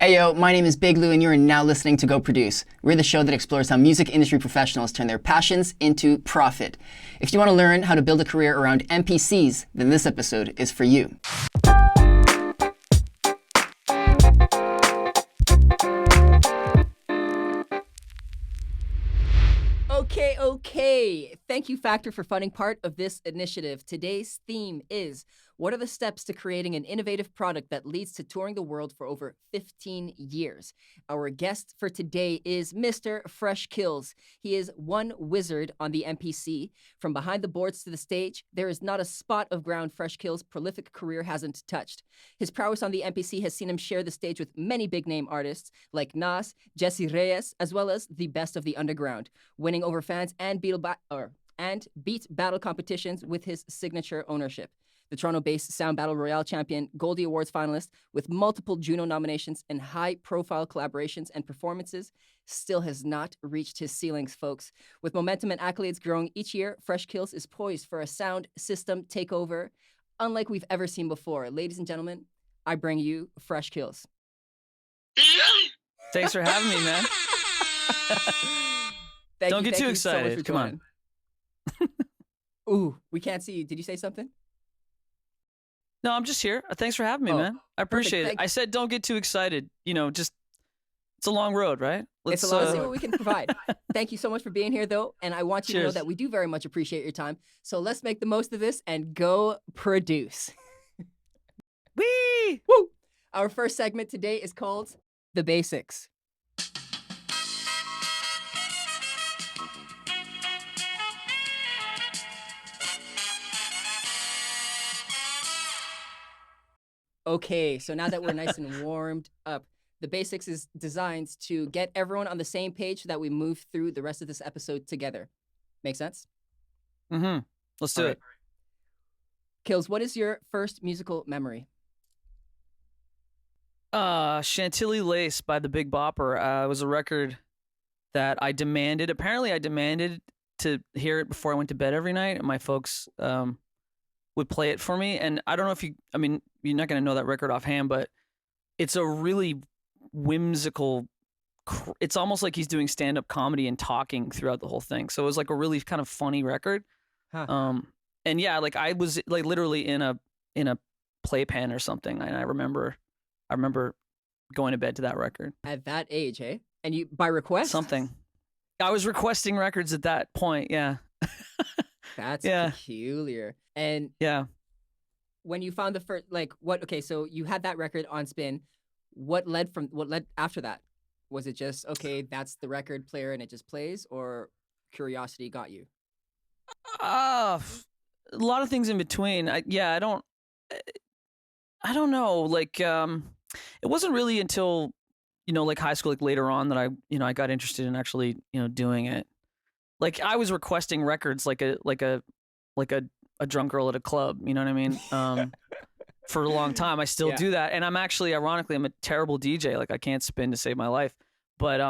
Hey yo, my name is Big Lou and you're now listening to Go Produce. We're the show that explores how music industry professionals turn their passions into profit. If you want to learn how to build a career around MPCs, then this episode is for you. Okay. Thank you, Factor, for funding part of this initiative. Today's theme is, what are the steps to creating an innovative product that leads to touring the world for over 15 years? Our guest for today is Mr. Fresh Kils. He is one wizard on the MPC. From behind the boards to the stage, there is not a spot of ground Fresh Kils' prolific career hasn't touched. His prowess on the MPC has seen him share the stage with many big-name artists like Nas, Jessie Reyes, as well as the best of the underground, winning over fans and beat battle competitions with his signature ownership. The Toronto-based Sound Battle Royale champion, Goldie Awards finalist, with multiple JUNO nominations and high-profile collaborations and performances, still has not reached his ceilings, folks. With momentum and accolades growing each year, Fresh Kils is poised for a sound system takeover unlike we've ever seen before. Ladies and gentlemen, I bring you Fresh Kils. Thanks for having me, man. Don't get too excited. So Come on. Ooh, we can't see you. Did you say something? No, I'm just here. Thanks for having me, man. I appreciate it. I said don't get too excited. You know, just it's a long road, right? Let's see what we can provide. Thank you so much for being here, though. And I want you to know that we do very much appreciate your time. So let's make the most of this and go produce. Whee! Woo! Our first segment today is called The Basics. Okay, so now that we're nice and warmed up, The Basics is designed to get everyone on the same page so that we move through the rest of this episode together. Make sense? Mm-hmm. Let's do it. Kils, what is your first musical memory? Chantilly Lace by the Big Bopper. It was a record that I demanded. Apparently, I demanded to hear it before I went to bed every night, and my folks would play it for me. And I don't know if you're not going to know that record offhand, but it's a really whimsical, it's almost like he's doing stand-up comedy and talking throughout the whole thing. So it was like a really kind of funny record. Huh. And yeah, like I was like literally in a playpen or something. And I remember going to bed to that record. At that age, eh? And you, by request? Something. I was requesting records at that point, yeah. That's peculiar. And yeah, when you found the first, so you had that record on spin. What led after that? Was it just, okay, that's the record player and it just plays, or curiosity got you? A lot of things in between. I don't know. Like, it wasn't really until, like high school, like later on that I got interested in actually, doing it. Like I was requesting records like a drunk girl at a club, you know what I mean? For a long time. I still do that. And I'm actually, ironically, I'm a terrible DJ. Like I can't spin to save my life. But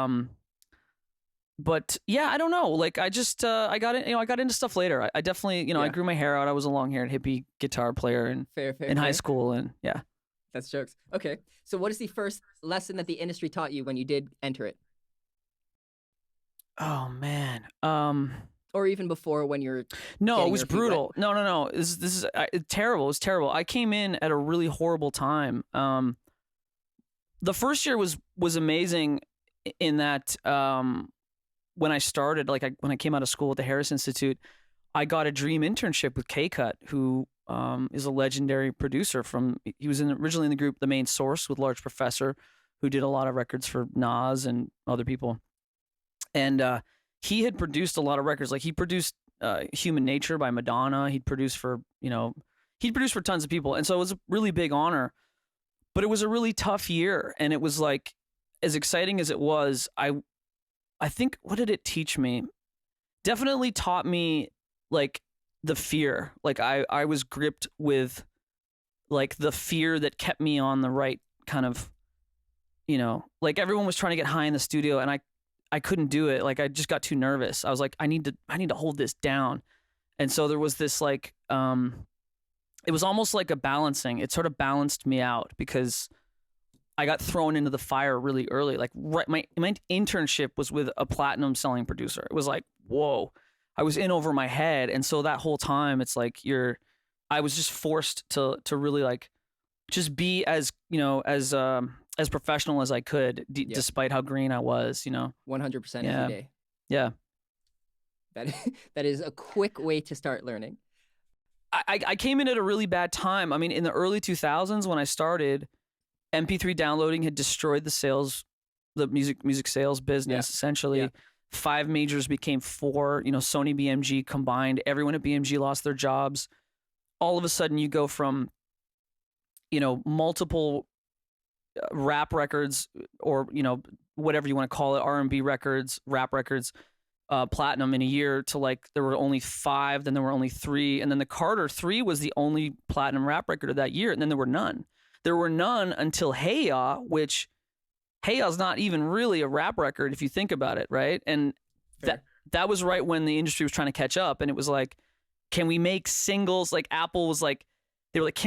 yeah, I don't know. Like I just, I got into stuff later. I definitely, I grew my hair out. I was a long-haired hippie guitar player in high school, and yeah. That's jokes. Okay. So what is the first lesson that the industry taught you when you did enter it? Oh man. Or even before when you're... No, it was brutal. No. This is terrible. It was terrible. I came in at a really horrible time. The first year was amazing in that when I started, when I came out of school at the Harris Institute, I got a dream internship with K-Cut, who is a legendary producer he was originally in the group The Main Source with Large Professor, who did a lot of records for Nas and other people. And he had produced a lot of records. Like he produced Human Nature by Madonna. He'd produced for tons of people. And so it was a really big honor, but it was a really tough year. And it was like, as exciting as it was, I think, what did it teach me? Definitely taught me like the fear. Like I was gripped with like the fear that kept me on the right kind of, like everyone was trying to get high in the studio and I couldn't do it. Like I just got too nervous. I was like, I need to hold this down. And so there was this like, it was almost like a balancing. It sort of balanced me out because I got thrown into the fire really early. Like my internship was with a platinum selling producer. It was like, whoa, I was in over my head. And so that whole time it's like I was just forced to really like just be as, as professional as I could, despite how green I was, 100% every day. Yeah. That is a quick way to start learning. I came in at a really bad time. I mean, in the early 2000s when I started, MP3 downloading had destroyed the music sales business, essentially. Yeah. 5 majors became 4, Sony, BMG combined. Everyone at BMG lost their jobs. All of a sudden you go from, multiple rap records or, whatever you want to call it, R&B records, rap records, platinum in a year to like there were only 5, then there were only 3, and then the Carter 3 was the only platinum rap record of that year, and then there were none. There were none until Hey Ya, which Hey Ya's not even really a rap record if you think about it, right? And that was right when the industry was trying to catch up, and it was like, can we make singles? Like Apple was like, they were like,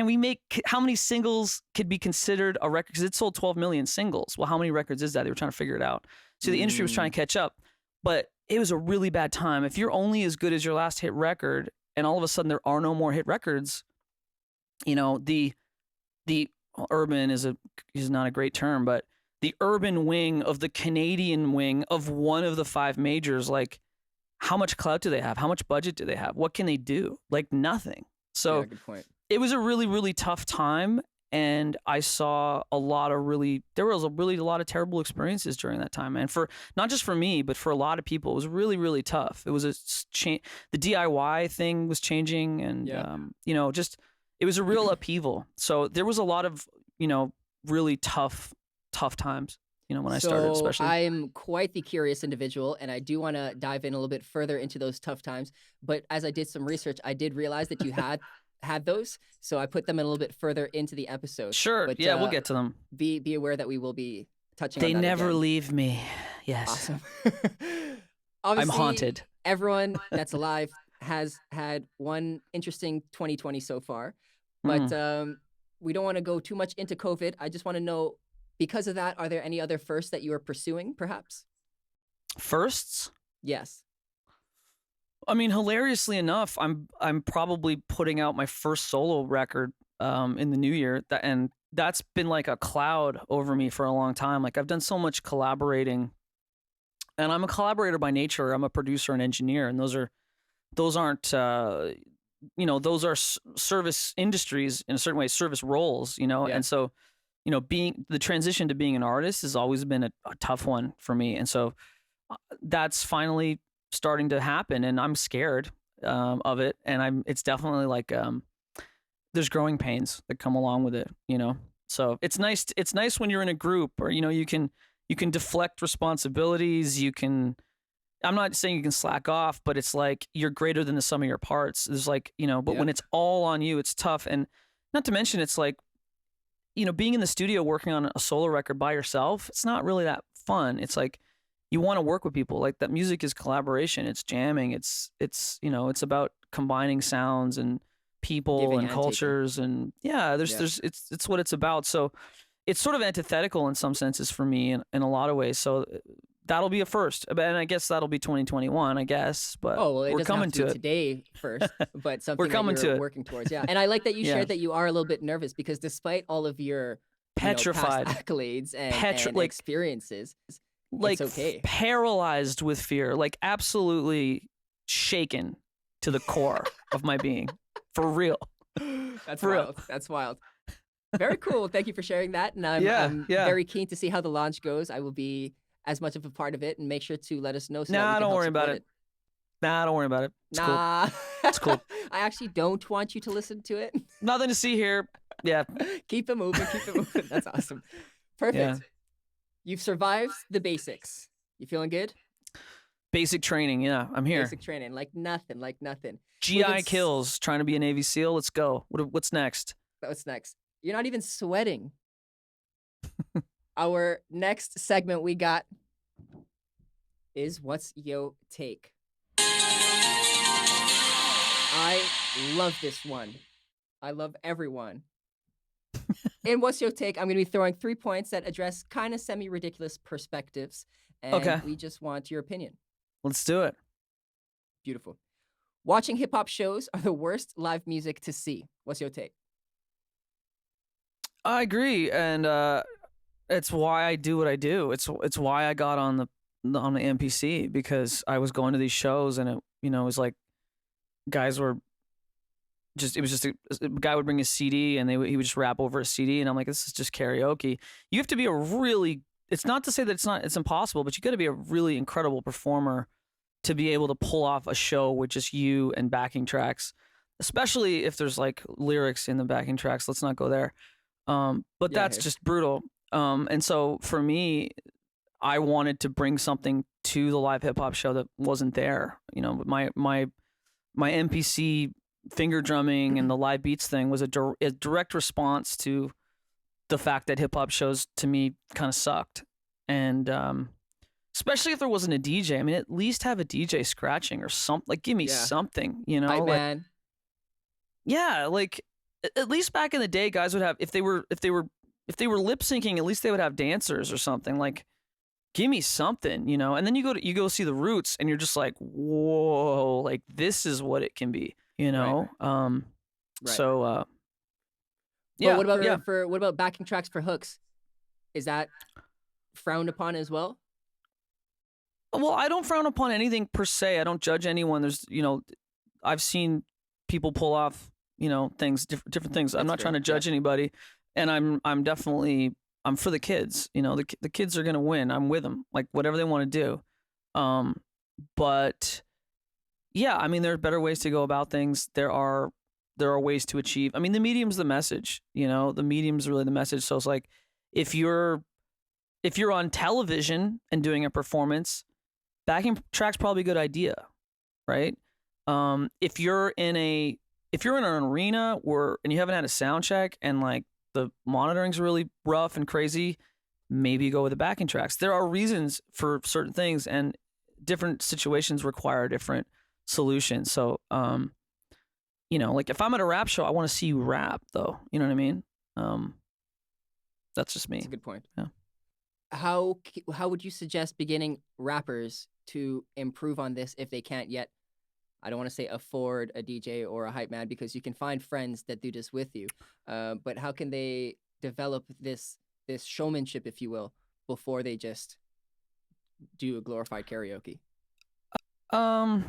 how many singles could be considered a record? Because it sold 12 million singles. Well, how many records is that? They were trying to figure it out. So the industry was trying to catch up, but it was a really bad time. If you're only as good as your last hit record, and all of a sudden there are no more hit records, the urban is not a great term, but the urban wing of the Canadian wing of one of the 5 majors, like how much clout do they have? How much budget do they have? What can they do? Like nothing. So good point. It was a really, really tough time. And I saw a lot of terrible experiences during that time. And for not just for me, but for a lot of people, it was really, really tough. It was the DIY thing was changing, and it was a real upheaval. So there was a lot of really tough times. When I started, especially. I'm quite the curious individual, and I do want to dive in a little bit further into those tough times. But as I did some research, I did realize that you had those, so I put them a little bit further into the episode. Sure, but, we'll get to them. Be aware that we will be touching on that. They never leave me. Yes. Awesome. I'm haunted. Everyone that's alive has had one interesting 2020 so far, but we don't want to go too much into COVID. I just want to know, because of that, are there any other firsts that you are pursuing, perhaps? Firsts? Yes. I mean, hilariously enough, I'm probably putting out my first solo record in the new year, and that's been like a cloud over me for a long time. Like I've done so much collaborating, and I'm a collaborator by nature. I'm a producer and engineer, and those aren't those are service industries in a certain way, service roles, and so being the transition to being an artist has always been a tough one for me, and so that's finally starting to happen, and I'm scared of it, and it's definitely like there's growing pains that come along with it, so it's nice when you're in a group, or you can deflect responsibilities, I'm not saying you can slack off, but it's like you're greater than the sum of your parts. There's like, but when it's all on you, it's tough. And not to mention, it's like, being in the studio working on a solo record by yourself, it's not really that fun. It's like, you want to work with people. Like that music is collaboration. It's jamming. It's about combining sounds and people giving and cultures. And it's what it's about. So it's sort of antithetical in some senses for me in a lot of ways. So that'll be a first, and I guess that'll be 2021, I guess. But we're coming to it today first, but something we're coming that to you're working towards. Yeah, and I like that you shared that you are a little bit nervous because despite all of your petrified past accolades and experiences, like it's okay. Paralyzed with fear, like absolutely shaken to the core of my being, for real. That's wild. That's wild. Very cool. Thank you for sharing that, and I'm very keen to see how the launch goes. I will be as much of a part of it, and make sure to let us know. Don't worry about it. Nah, don't worry about it. It's cool. It's cool. I actually don't want you to listen to it. Nothing to see here. Yeah. Keep it moving. That's awesome. Perfect. Yeah. You've survived the basics. You feeling good? Basic training. Yeah, I'm here. Basic training. Like nothing. GI kills. Trying to be a Navy SEAL. Let's go. What's next? What's next? You're not even sweating. Our next segment we got is What's Yo Take? I love this one. I love everyone. in What's Your Take, I'm going to be throwing 3 points that address kind of semi-ridiculous perspectives, and Okay. we just want your opinion. Let's do it. Beautiful. Watching hip-hop shows are the worst live music to see. What's your take? I agree, and it's why I do what I do. It's why I got on the MPC, because I was going to these shows and it was like guys were just, it was just a guy would bring a CD and he would just rap over a CD, and I'm like, this is just karaoke. You have to be a really, it's not to say that it's impossible, but you got to be a really incredible performer to be able to pull off a show with just you and backing tracks, especially if there's like lyrics in the backing tracks. Let's not go there. But that's just brutal. And so for me, I wanted to bring something to the live hip hop show that wasn't there. My MPC finger drumming and the live beats thing was a direct response to the fact that hip hop shows to me kind of sucked. And especially if there wasn't a DJ. I mean, at least have a DJ scratching or something. Like, give me something, Hype like, man. Yeah, like at least back in the day, guys would have, if they were lip syncing, at least they would have dancers or something. Like, give me something, and then you go see the Roots and you're just like, whoa, like this is what it can be, Right. So But what about backing tracks for hooks? Is that frowned upon as well? Well, I don't frown upon anything per se. I don't judge anyone. There's, I've seen people pull off, things, different things. I'm not trying to judge anybody, and I'm definitely, I'm for the kids. The kids are gonna win. I'm with them, like whatever they want to do. But yeah, I mean, there are better ways to go about things. There are ways to achieve. I mean, the medium's the message. The medium's really the message. So it's like, if you're on television and doing a performance, backing track's probably a good idea, right? If you're in an arena and you haven't had a sound check and like the monitoring's really rough and crazy, maybe go with the backing tracks. There are reasons for certain things, and different situations require different solutions. So, like if I'm at a rap show, I want to see you rap, though. You know what I mean? That's just me. That's a good point. Yeah. How would you suggest beginning rappers to improve on this if they can't yet, I don't want to say afford a DJ or a hype man, because you can find friends that do this with you. But how can they develop this showmanship, if you will, before they just do a glorified karaoke? I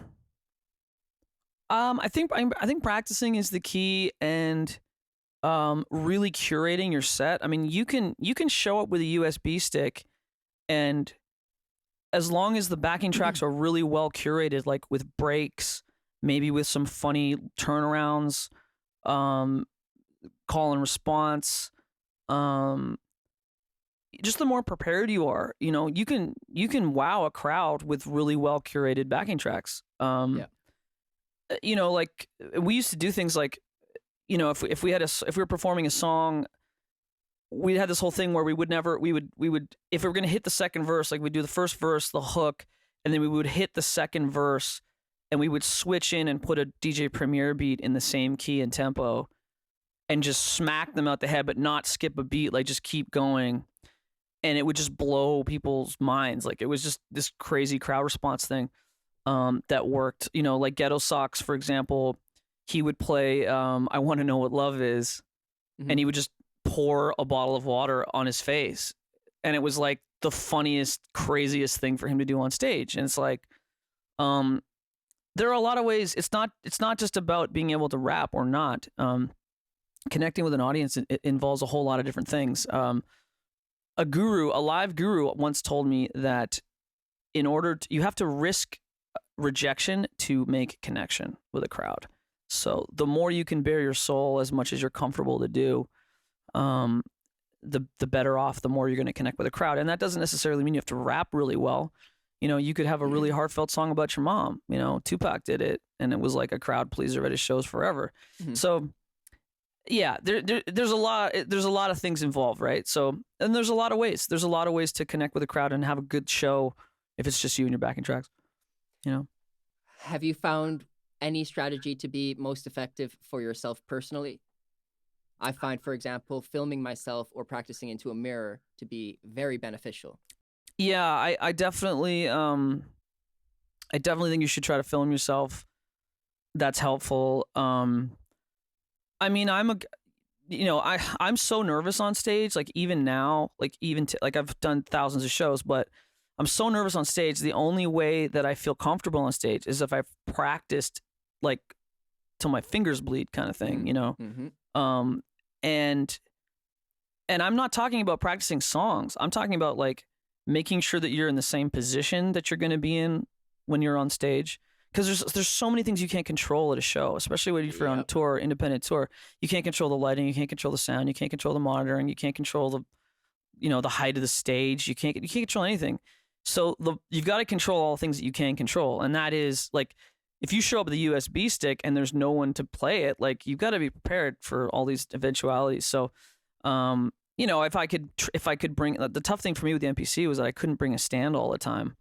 think practicing is the key, and really curating your set. I mean, you can show up with a USB stick, and as long as the backing tracks are really well curated, like with breaks, maybe with some funny turnarounds, call and response, just the more prepared you are, you can wow a crowd with really well curated backing tracks. Like we used to do things like, if we were performing a song, we had this whole thing where we would if we were going to hit the second verse, like we'd do the first verse, the hook, and then we would hit the second verse, and we would switch in and put a DJ Premier beat in the same key and tempo and just smack them out the head, but not skip a beat, like just keep going. And it would just blow people's minds. Like it was just this crazy crowd response thing that worked. Like Ghetto Socks, for example, he would play I Want to Know What Love Is, and he would just pour a bottle of water on his face, and it was like the funniest, craziest thing for him to do on stage. And it's like, there are a lot of ways. It's not just about being able to rap or not. Connecting with an audience, it involves a whole lot of different things. A live guru once told me that you have to risk rejection to make connection with a crowd. So the more you can bare your soul as much as you're comfortable to do, the better off, the more you're going to connect with a crowd. And that doesn't necessarily mean you have to rap really well. You could have a really heartfelt song about your mom. Tupac did it, and it was like a crowd pleaser at his shows forever. So yeah, there's a lot of things involved, right? So, and there's a lot of ways to connect with a crowd and have a good show if it's just you and your backing tracks. Have you found any strategy to be most effective for yourself personally? I find, for example, filming myself or practicing into a mirror to be very beneficial. Yeah, I definitely think you should try to film yourself. That's helpful. I mean, I'm so nervous on stage. Like even now, like like I've done thousands of shows, but I'm so nervous on stage. The only way that I feel comfortable on stage is if I've practiced like till my fingers bleed, kind of thing. Mm-hmm. And I'm not talking about practicing songs. I'm talking about like making sure that you're in the same position that you're going to be in when you're on stage. Because there's so many things you can't control at a show, especially when you're on tour, independent tour. You can't control the lighting, you can't control the sound, you can't control the monitoring, you can't control the height of the stage. You can't control anything. So you've got to control all the things that you can control, and that is like if you show up with a USB stick and there's no one to play it, like you've got to be prepared for all these eventualities. So, if I could bring the tough thing for me with the MPC was that I couldn't bring a stand all the time.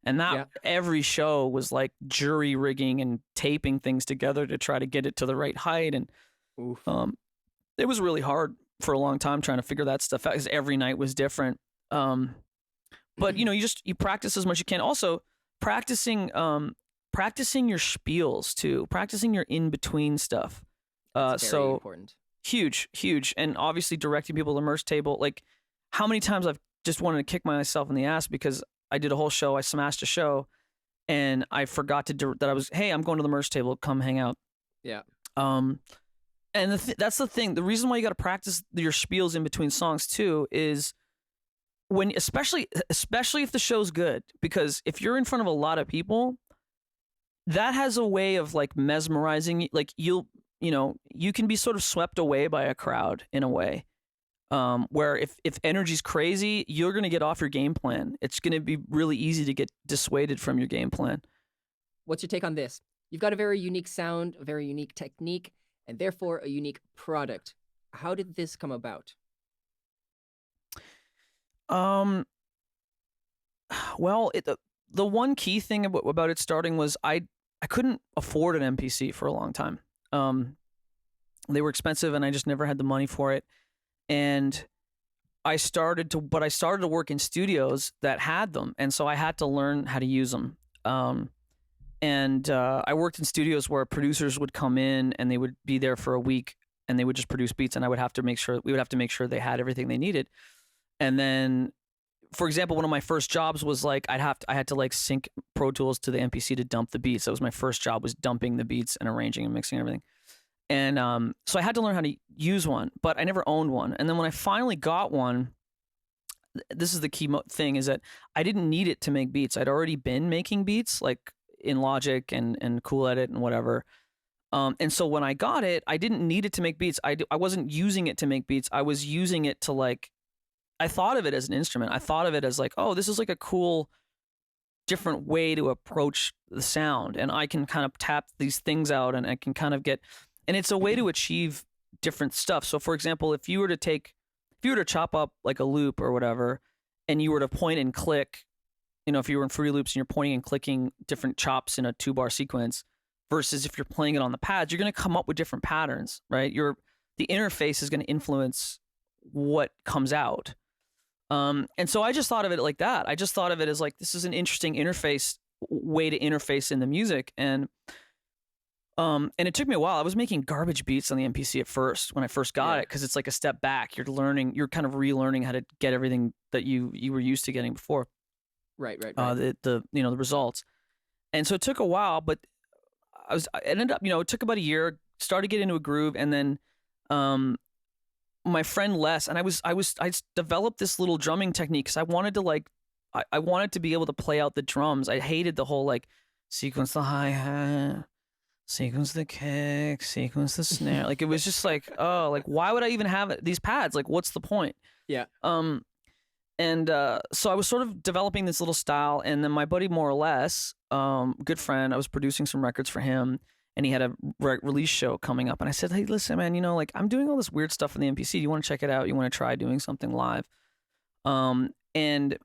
And that every show was like jury rigging and taping things together to try to get it to the right height. And it was really hard for a long time trying to figure that stuff out because every night was different. But you practice as much as you can. Also, practicing your spiels too, practicing your in between stuff. That's very important. Huge, and obviously directing people to the merch table. Like, how many times I've just wanted to kick myself in the ass because I did a whole show, I smashed a show, and I forgot hey, I'm going to the merch table, come hang out. Yeah. And that's the thing. The reason why you got to practice your spiels in between songs too is when, especially if the show's good, because if you're in front of a lot of people, that has a way of like mesmerizing you. Like you can be sort of swept away by a crowd in a way. Where if energy's crazy, you're going to get off your game plan. It's going to be really easy to get dissuaded from your game plan. What's your take on this? You've got a very unique sound, a very unique technique, and therefore a unique product. How did this come about? Well, the one key thing about it starting was I couldn't afford an MPC for a long time. They were expensive and I just never had the money for it. And I started to work in studios that had them. And so I had to learn how to use them. And I worked in studios where producers would come in and they would be there for a week and they would just produce beats. And we would have to make sure they had everything they needed. And then, for example, one of my first jobs was like, I had to like sync Pro Tools to the MPC to dump the beats. That was my first job, was dumping the beats and arranging and mixing everything. And so I had to learn how to use one, but I never owned one. And then when I finally got one, this is the key thing, is that I didn't need it to make beats. I'd already been making beats like in Logic and Cool Edit and whatever. And so when I got it, I didn't need it to make beats. I wasn't using it to make beats. I was using it to like, I thought of it as an instrument. I thought of it as like, oh, this is like a cool, different way to approach the sound. And I can kind of tap these things out and I can kind of get... And it's a way to achieve different stuff. So, for example, if you were to chop up like a loop or whatever, and you were to point and click, if you were in Fruity Loops and you're pointing and clicking different chops in a 2-bar sequence, versus if you're playing it on the pads, you're going to come up with different patterns, right? The interface is going to influence what comes out. And so I just thought of it like that. I just thought of it as like, this is an interesting way to interface in the music. And it took me a while. I was making garbage beats on the MPC at first when I first got it, because it's like a step back. You're kind of relearning how to get everything that you were used to getting before. Right. The results. And so it took a while, but I ended up, it took about a year, started getting into a groove, and then my friend Les and I developed this little drumming technique because I wanted to I wanted to be able to play out the drums. I hated the whole like sequence the hi-hat, sequence the kick, sequence the snare. Like it was just like, oh, like why would I even have these pads? Like what's the point? Yeah. So I was sort of developing this little style, and then my buddy More or Less, good friend, I was producing some records for him, and he had a release show coming up, and I said, hey, listen, man, like I'm doing all this weird stuff in the MPC. Do you want to check it out? You want to try doing something live? And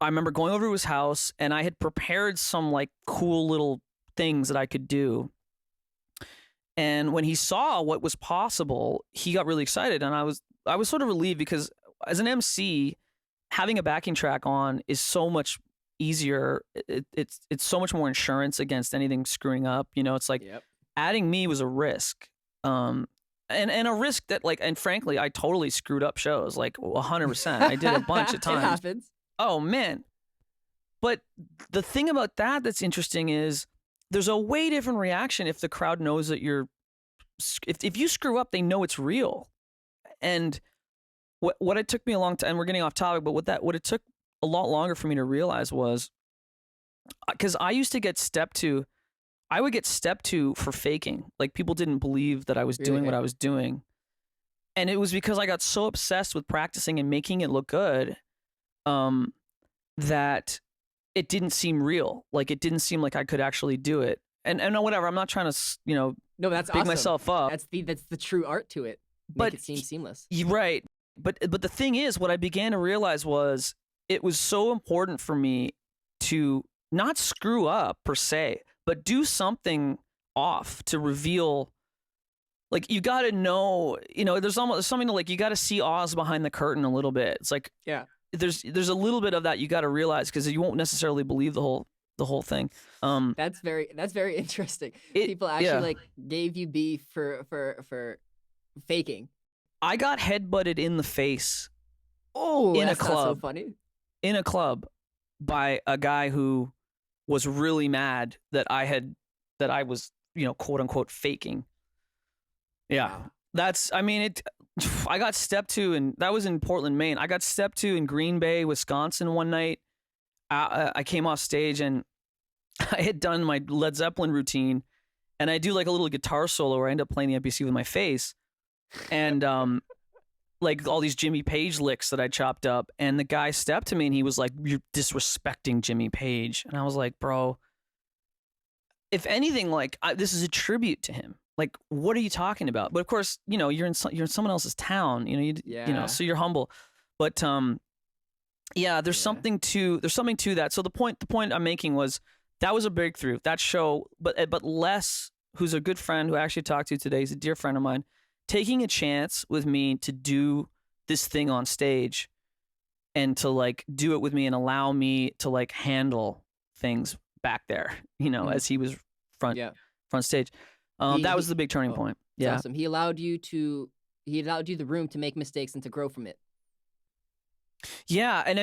I remember going over to his house, and I had prepared some like cool little things that I could do. And when he saw what was possible, he got really excited, and I was sort of relieved because as an MC, having a backing track on is so much easier. It's so much more insurance against anything screwing up. You know, it's like adding me was a risk, and a risk that and frankly, I totally screwed up shows 100%. I did a bunch of times. It happens. Oh man. But the thing about that's interesting is there's a way different reaction if the crowd knows that if you screw up, they know it's real. And what it took me a long time, and we're getting off topic, but what it took a lot longer for me to realize was, because I used to get stepped to, I would get stepped to for faking. Like, people didn't believe that I was doing what I was doing. And it was because I got so obsessed with practicing and making it look good, that it didn't seem real. Like, it didn't seem like I could actually do it. And whatever, I'm not trying to, no, that's big awesome. myself up. That's the true art to it. Make it seem seamless. Right. But the thing is, what I began to realize was it was so important for me to not screw up per se, but do something off to reveal. Like, you got to know, there's something to you got to see Oz behind the curtain a little bit. It's like, there's a little bit of that you got to realize, because you won't necessarily believe the whole thing. That's very interesting. People actually gave you beef for faking. I got headbutted in the face. Oh, in that's a club. Not so funny. In a club by a guy who was really mad that I was, quote unquote, faking. Yeah. Wow. I got stepped to, and that was in Portland, Maine. I got stepped to in Green Bay, Wisconsin one night. I came off stage and I had done my Led Zeppelin routine, and I do a little guitar solo where I end up playing the MPC with my face. And all these Jimmy Page licks that I chopped up, and the guy stepped to me and he was like, "You're disrespecting Jimmy Page." And I was like, "Bro, if anything, this is a tribute to him. Like, what are you talking about?" But of course, you're in someone else's town, so you're humble. But there's something to that. So the point I'm making was that was a breakthrough, that show. But Les, who's a good friend who I actually talked to today, he's a dear friend of mine, taking a chance with me to do this thing on stage and to do it with me and allow me to handle things back there, as he was front stage. That was the big turning point. Yeah. Awesome. He allowed you the room to make mistakes and to grow from it. Yeah. And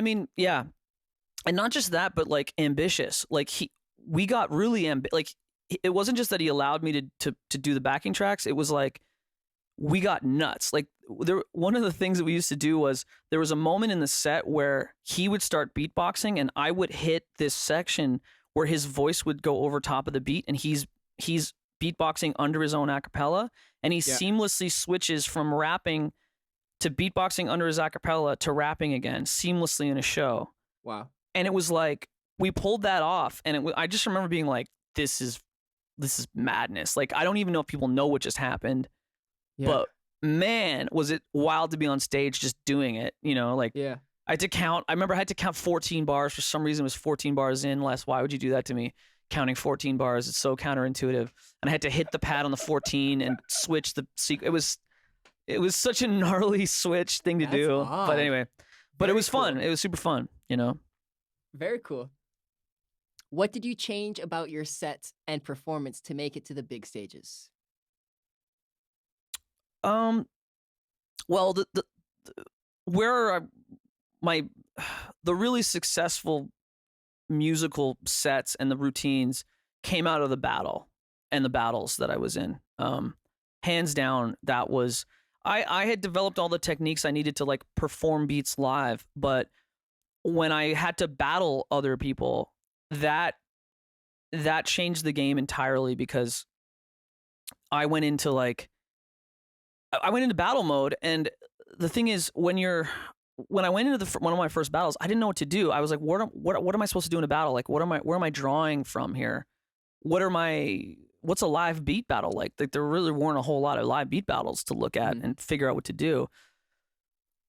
and not just that, but ambitious. We got really it wasn't just that he allowed me to do the backing tracks. It was we got nuts. One of the things that we used to do was there was a moment in the set where he would start beatboxing and I would hit this section where his voice would go over top of the beat, and he's beatboxing under his own acapella, and he seamlessly switches from rapping to beatboxing under his acapella to rapping again seamlessly in a show. Wow. And it was we pulled that off, and I just remember being like, this is madness. I don't even know if people know what just happened. Yeah. But man, was it wild to be on stage just doing it, I had to count. I remember I had to count 14 bars. For some reason, it was 14 bars in. Les, why would you do that to me? Counting 14 bars. It's so counterintuitive. And I had to hit the pad on the 14 and switch the sequence. It was such a gnarly switch thing to do. Odd. But anyway, it was fun. It was super fun, Very cool. What did you change about your set and performance to make it to the big stages? Well, the really successful musical sets and the routines came out of the battle and the battles that I was in. Hands down, that was, I had developed all the techniques I needed to perform beats live, but when I had to battle other people, that changed the game entirely, because I went into battle mode. And the thing is, when I went into one of my first battles, I didn't know what to do. I was like, what am I supposed to do in a battle? Where am I drawing from here? What's a live beat battle like? There really weren't a whole lot of live beat battles to look at and figure out what to do.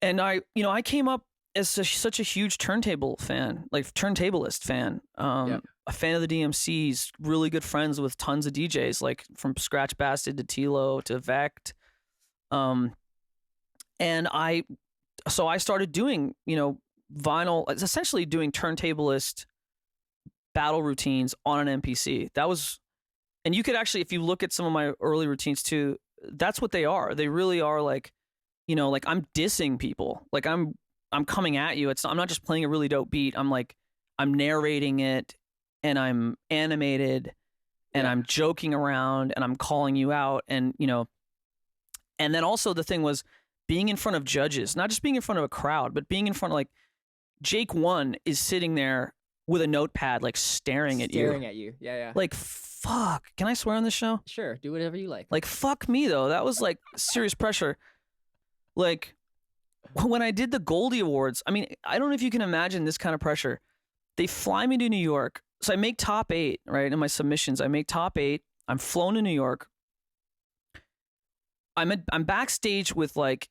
And I came up as such a huge turntable fan, like turntablist fan, a fan of the DMCs, really good friends with tons of DJs, like from Scratch Bastard to Tilo to Vect. And I started doing, vinyl, it's essentially doing turntablist battle routines on an MPC. That was, and you could actually, if you look at some of my early routines too, that's what they are. They really are like, like I'm dissing people. Like I'm coming at you. I'm not just playing a really dope beat. I'm narrating it, and I'm animated, and I'm joking around, and I'm calling you out, and and then also the thing was being in front of judges, not just being in front of a crowd, but being in front of, like, Jake One is sitting there with a notepad, like staring at you. Staring at you. Yeah. Like, fuck. Can I swear on this show? Sure. Do whatever you like. Like, fuck me though. That was like serious pressure. Like, when I did the Goldie Awards, I mean, I don't know if you can imagine this kind of pressure. They fly me to New York. So I make top 8, right? In my submissions, I make top 8. I'm flown to New York. I'm backstage with, like,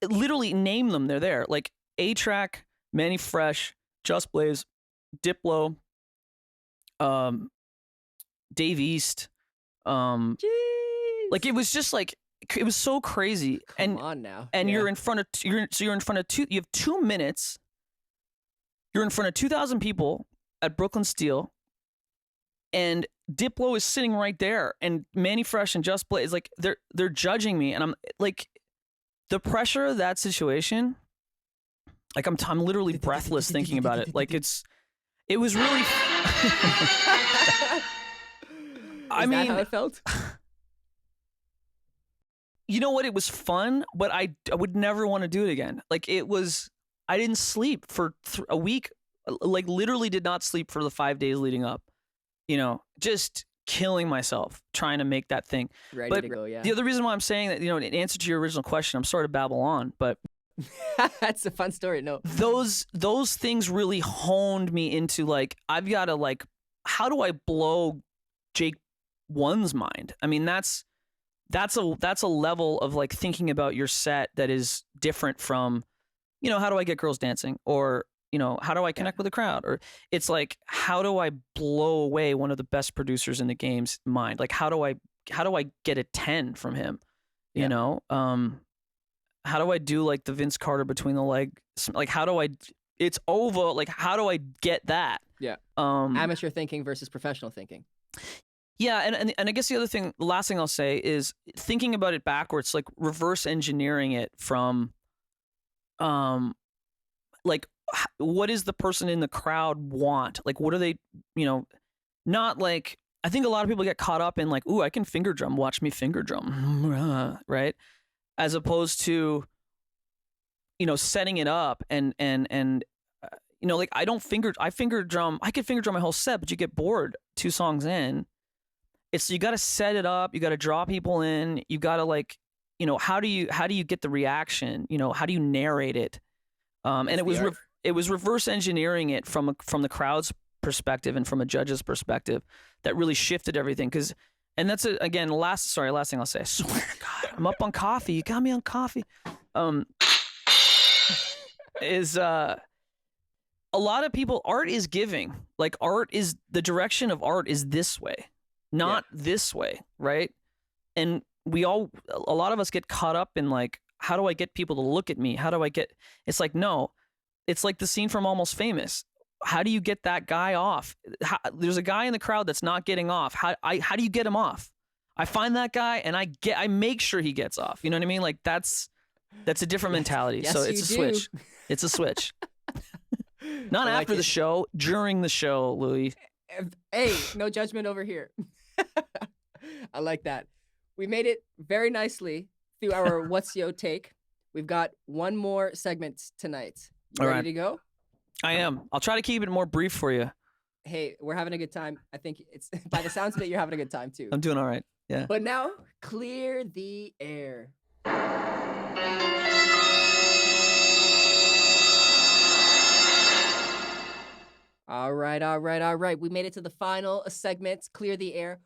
literally name them. They're there. Like A-Track, Manny Fresh, Just Blaze, Diplo, Dave East. Like, it was just like, it was so crazy. Come on now. And you're in front of you have 2 minutes. You're in front of 2,000 people at Brooklyn Steel, and Diplo is sitting right there, and Manny Fresh and Just Blaze, like, they're judging me, and I'm like, the pressure of that situation, like, I'm literally breathless thinking about it. Like, it was really I mean, that how it felt? You know what? It was fun, but I would never want to do it again. Like, it was, I didn't sleep for a week, like, literally did not sleep for the 5 days leading up, just killing myself trying to make that thing. Ready to go, yeah. The other reason why I'm saying that, in answer to your original question, I'm sorry to babble on, but that's a fun story. No, those things really honed me into, like, I've got to, like, how do I blow Jake One's mind? I mean, that's a level of, like, thinking about your set that is different from, how do I get girls dancing, or, how do I connect with the crowd, or it's like, how do I blow away one of the best producers in the game's mind? Like, how do I get a 10 from him? How do I do, like, the Vince Carter between the leg? Like, it's over. Like, how do I get that? Yeah. Amateur thinking versus professional thinking. Yeah, and I guess the last thing I'll say is thinking about it backwards, like reverse engineering it from, like, what does the person in the crowd want? Like, what are they, not like, I think a lot of people get caught up in, like, ooh, I can finger drum, watch me finger drum, right? As opposed to, setting it up and like, I finger drum, I could finger drum my whole set, but you get bored 2 songs in. It's, you got to set it up. You got to draw people in. You got to, like, how do you get the reaction? How do you narrate it? And it was reverse engineering it from the crowd's perspective and from a judge's perspective that really shifted everything. And that's again, last thing I'll say. I swear to God, I'm up on coffee. You got me on coffee. Is a lot of people, art is giving. Like, the direction of art is this way. Not this way, right? And a lot of us get caught up in, like, how do I get people to look at me? It's like, no, it's like the scene from Almost Famous. How do you get that guy off? There's a guy in the crowd that's not getting off. How do you get him off? I find that guy and I make sure he gets off. You know what I mean? Like, that's a different mentality. Yes, so it's a switch. It's a switch. Not after the show, during the show, Louis. Hey, no judgment over here. I like that. We made it very nicely through our What's Yo Take. We've got one more segment tonight. You ready to go? I am. I'll try to keep it more brief for you. Hey, we're having a good time. I think it's, by the sounds of it, you're having a good time too. I'm doing all right. Yeah. But now, clear the air. All right. We made it to the final segment, clear the air.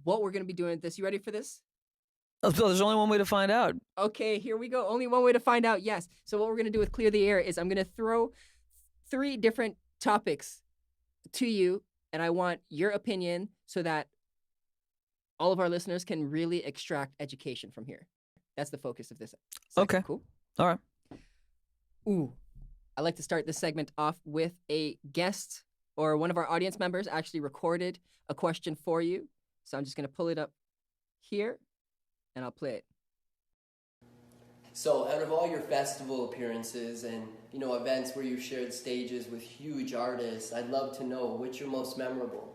What we're going to be doing with this. You ready for this? There's only one way to find out. Okay, here we go. Only one way to find out. Yes. So what we're going to do with Clear the Air is I'm going to throw 3 different topics to you, and I want your opinion so that all of our listeners can really extract education from here. That's the focus of this segment. Okay. Cool? All right. Ooh. I like to start this segment off with a guest or one of our audience members actually recorded a question for you. So I'm just going to pull it up here, and I'll play it. So, out of all your festival appearances and, events where you shared stages with huge artists, I'd love to know which are most memorable.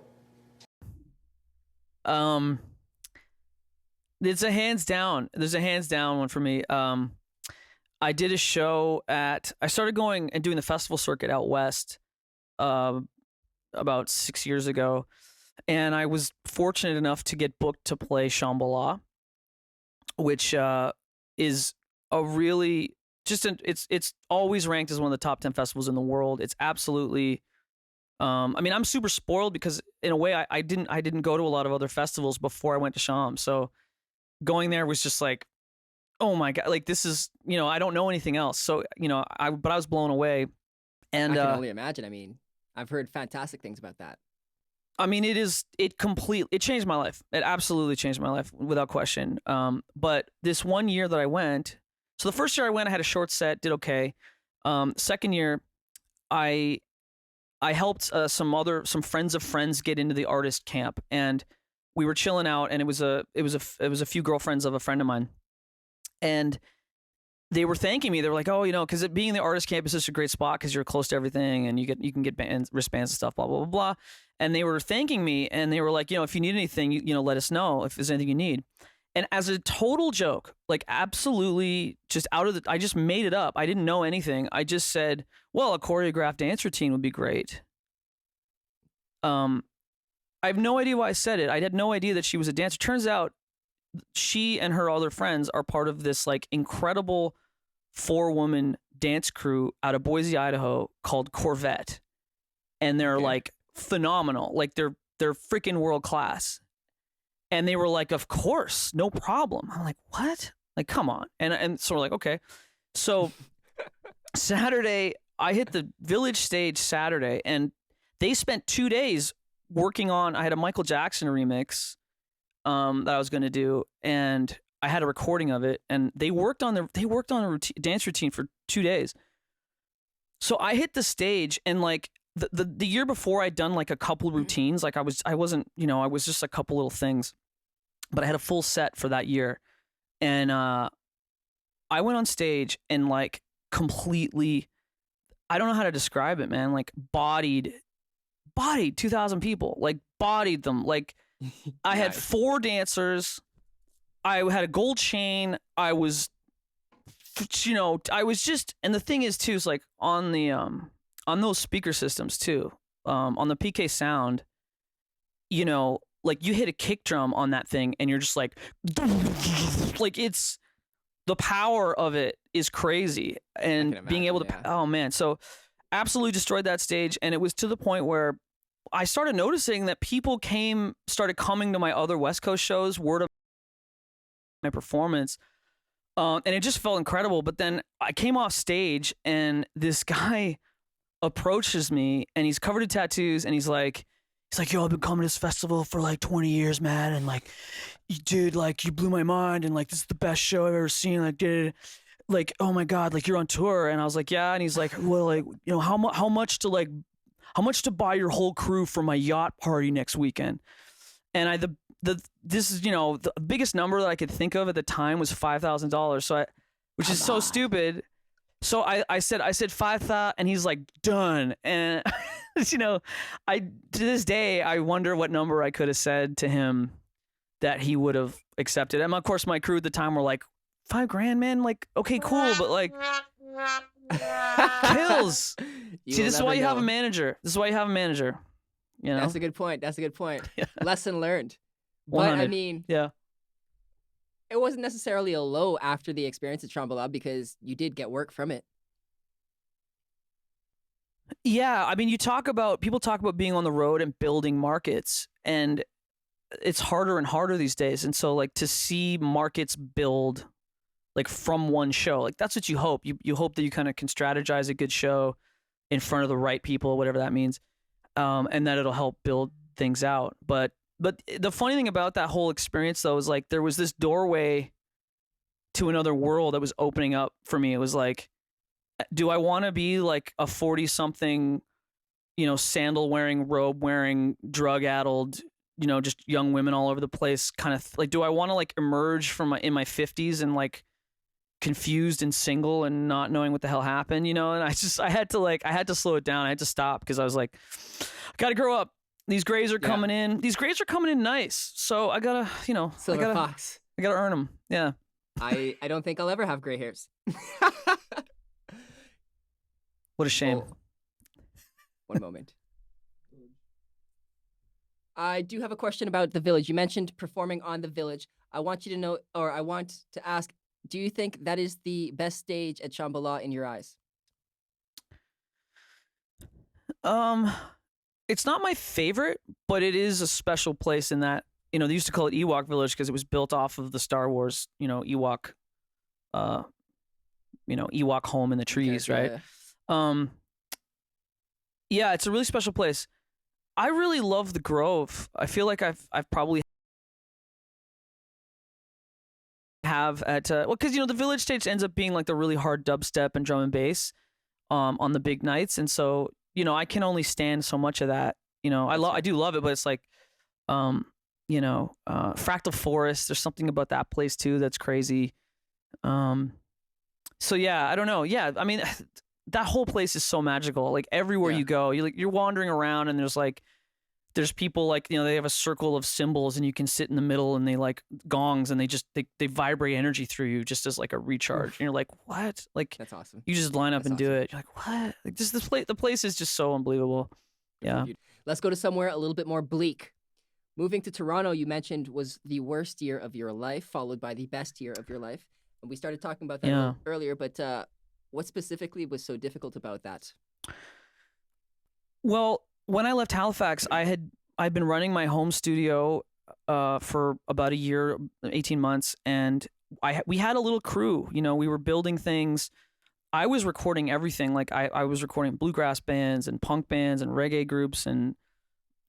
It's a hands down. There's a hands down one for me. I did a show I started going and doing the festival circuit out west about 6 years ago, and I was fortunate enough to get booked to play Shambhala, which is a really it's always ranked as one of the top 10 festivals in the world. It's absolutely I'm super spoiled because in a way I didn't go to a lot of other festivals before I went to Sham. So going there was just like, oh my God, like this is, I don't know anything else. So, but I was blown away. And I can only imagine. I mean, I've heard fantastic things about that. I mean, it changed my life. It absolutely changed my life without question. But this one year that I went, so the first year I went, I had a short set, did okay. Second year, I helped some friends of friends get into the artist camp, and we were chilling out, and it was a few girlfriends of a friend of mine, and they were thanking me. They were like, oh, because being in the artist camp is such a great spot because you're close to everything, and you can get wristbands and stuff, blah blah blah blah. And they were thanking me, and they were like, if you need anything, let us know if there's anything you need. And as a total joke, like absolutely just I just made it up. I didn't know anything. I just said, well, a choreographed dance routine would be great. I have no idea why I said it. I had no idea that she was a dancer. Turns out she and her other friends are part of this like incredible 4-woman dance crew out of Boise, Idaho called Corvette. And they're like phenomenal. Like they're freaking world class. And they were like, of course, no problem. I'm like, what? Like, come on. And so we're like, okay. So Saturday, I hit the Village stage Saturday, and they spent 2 days working on, I had a Michael Jackson remix that I was going to do, and I had a recording of it, and they worked on a dance routine for 2 days. So I hit the stage, and like the year before I'd done like a couple routines, like I was just a couple little things, but I had a full set for that year. And I went on stage and like completely, I don't know how to describe it, man, like bodied 2,000 people, like bodied them. Like I had 4 dancers. I had a gold chain. I was just, and the thing is too, is like on the, on those speaker systems too, on the PK sound, like you hit a kick drum on that thing and you're just like it's, the power of it is crazy. And being able to, oh man. So absolutely destroyed that stage. And it was to the point where I started noticing that people started coming to my other West Coast shows, word of my performance. And it just felt incredible. But then I came off stage and this guy approaches me and he's covered in tattoos and he's like, yo, I've been coming to this festival for like 20 years, man. And like, dude, like you blew my mind. And like, this is the best show I've ever seen. Like, oh my God, like you're on tour. And I was like, yeah. And he's like, well, like, how much to buy your whole crew for my yacht party next weekend? And this is, the biggest number that I could think of at the time was $5,000. So which is so stupid. So I said 5,000, and he's like, done. And to this day, I wonder what number I could have said to him that he would have accepted. And of course, my crew at the time were like, $5,000, man. Like, okay, cool, but like, kills. See, this is why you have a manager. This is why you have a manager. That's a good point. Yeah. Lesson learned. But 100. I mean, yeah. It wasn't necessarily a low after the experience at Shambhala because you did get work from it. Yeah, I mean, people talk about being on the road and building markets, and it's harder and harder these days. And so like to see markets build like from one show, like that's what you hope. You hope that you kind of can strategize a good show in front of the right people, whatever that means, and that it'll help build things out. But the funny thing about that whole experience though is like there was this doorway to another world that was opening up for me. It was like, do I want to be like a 40-something, sandal wearing, robe wearing, drug addled, just young women all over the place kind of like, do I want to like emerge from in my 50s and like confused and single and not knowing what the hell happened, and I had to slow it down. I had to stop because I was like, I gotta grow up. These grays are coming in. These grays are coming in nice. So I gotta, Silver fox. I gotta earn them. Yeah. I don't think I'll ever have gray hairs. What a shame. Oh. One moment. I do have a question about The Village. You mentioned performing on The Village. I want you to know, or I want to ask, do you think that is the best stage at Shambhala in your eyes? It's not my favorite, but it is a special place in that, they used to call it Ewok Village because it was built off of the Star Wars, Ewok, Ewok home in the trees, right? Yeah. Yeah, it's a really special place. I really love the Grove. I feel like I've probably have at because the Village stage ends up being like the really hard dubstep and drum and bass on the big nights, and so I can only stand so much of that. I do love it, but it's like Fractal Forest. There's something about that place too that's crazy. So yeah, I don't know. Yeah, I mean, that whole place is so magical. Like everywhere you go, you're wandering around, and there's people like they have a circle of cymbals, and you can sit in the middle, and they like gongs, and they vibrate energy through you just as like a recharge. And you're like, what? Like that's awesome. You just line up and do it. You're like, what? Like the place is just so unbelievable. Yeah. Let's go to somewhere a little bit more bleak. Moving to Toronto, you mentioned, was the worst year of your life, followed by the best year of your life. And we started talking about that earlier, but what specifically was so difficult about that? Well, when I left Halifax, I'd been running my home studio for about a year, 18 months, and we had a little crew. We were building things. I was recording everything. Like I was recording bluegrass bands and punk bands and reggae groups, and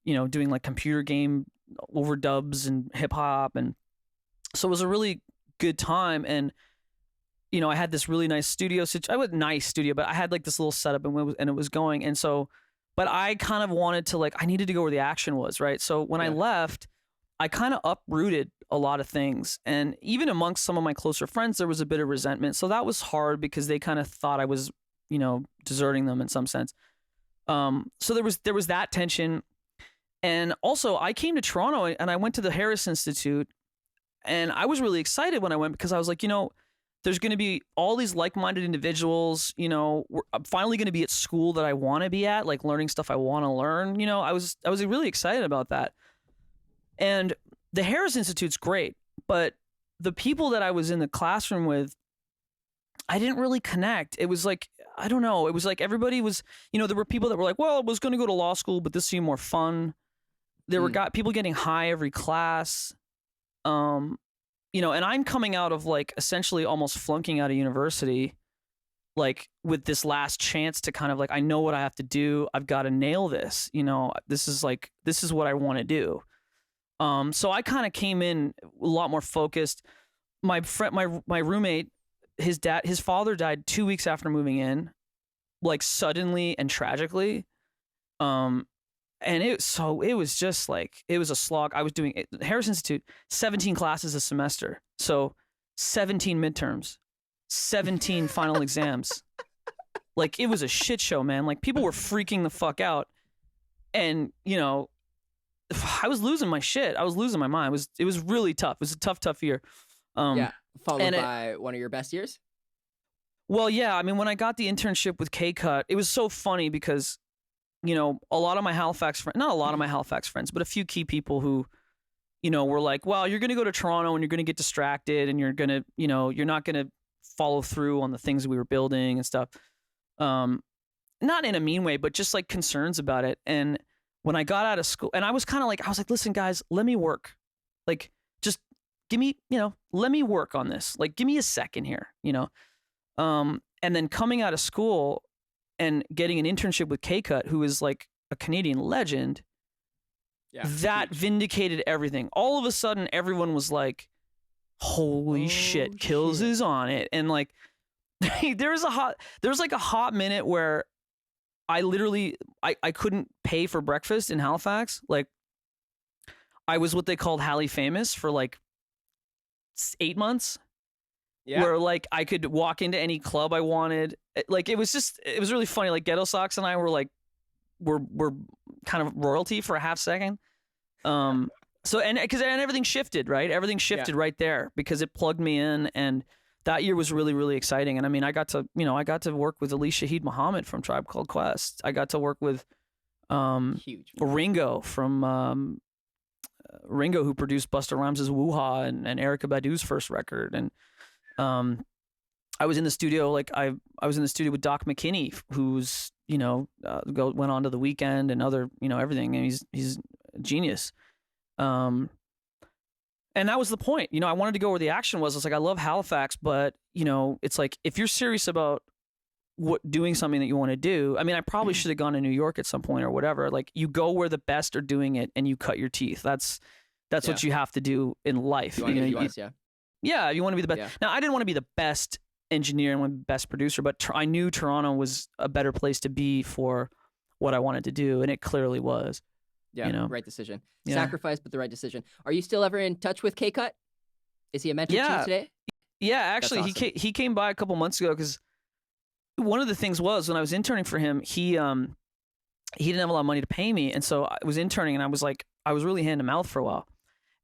doing like computer game overdubs and hip hop, and so it was a really good time. And I had this really nice studio. I was nice studio, but I had like this little setup, and it was going. And so, but I kind of wanted to I needed to go where the action was, right? So when I left, I kind of uprooted a lot of things, and even amongst some of my closer friends, there was a bit of resentment. So that was hard because they kind of thought I was, deserting them in some sense. So there was that tension. And also, I came to Toronto and I went to the Harris Institute, and I was really excited when I went because I was like, there's going to be all these like-minded individuals. I'm finally going to be at school that I want to be at, like learning stuff I want to learn. I was really excited about that. And the Harris Institute's great, but the people that I was in the classroom with, I didn't really connect. It was like, I don't know. It was like everybody was, there were people that were like, well, I was going to go to law school, but this seemed more fun. There were people getting high every class. And I'm coming out of like essentially almost flunking out of university, like with this last chance to kind of like, I know what I have to do. I've got to nail this. This is what I want to do. So I kind of came in a lot more focused. My friend, my roommate, his father died 2 weeks after moving in, like suddenly and tragically. And it was just like, it was a slog. I was doing Harris Institute, 17 classes a semester. So 17 midterms, 17 final exams. Like it was a shit show, man. Like people were freaking the fuck out. And, I was losing my shit. I was losing my mind. It was really tough. It was a tough year. Followed by one of your best years? Well, yeah. I mean, when I got the internship with K-Cut, it was so funny because a lot of my Halifax friends, not a lot of my Halifax friends, but a few key people who, were like, well, you're going to go to Toronto and you're going to get distracted and you're going to, you're not going to follow through on the things we were building and stuff. Not in a mean way, but just like concerns about it. And when I got out of school, and I was like, listen, guys, let me work. Like, just give me, let me work on this. Like, give me a second here, And then coming out of school and getting an internship with K-Cut, who is like a Canadian legend, that vindicated everything. All of a sudden, everyone was like, holy shit, Kils is on it. And like, there was like a hot minute where I literally, I couldn't pay for breakfast in Halifax. Like, I was what they called Hali famous for like 8 months. Yeah. Where like I could walk into any club I wanted. Like, it was really funny. Like, Ghetto Socks and I were like, we're kind of royalty for a half second. So, and everything shifted, right? Everything shifted right there because it plugged me in, and that year was really, really exciting. And I mean, I got to work with Ali Shaheed Muhammad from Tribe Called Quest. I got to work with Ringo from Ringo, who produced Busta Rhymes' Woo-Ha and Erykah Badu's first record. And I was in the studio, I was in the studio with Doc McKinney, who's went on to The Weeknd and other everything, and he's a genius. And that was the point. I wanted to go where the action was. It's like, I love Halifax, but it's like, if you're serious about doing something that you want to do, I mean, I probably should have gone to New York at some point or whatever. Like, you go where the best are doing it and you cut your teeth. That's what you have to do in life. You want to you want to be the best. Yeah. Now, I didn't want to be the best engineer and best producer, but I knew Toronto was a better place to be for what I wanted to do, and it clearly was. Yeah, right decision. Yeah. Sacrifice, but the right decision. Are you still ever in touch with K-Cut? Is he a mentor to you today? Yeah, actually, awesome. He came by a couple months ago, because one of the things was, when I was interning for him, he didn't have a lot of money to pay me, and so I was interning, and I was really hand to mouth for a while,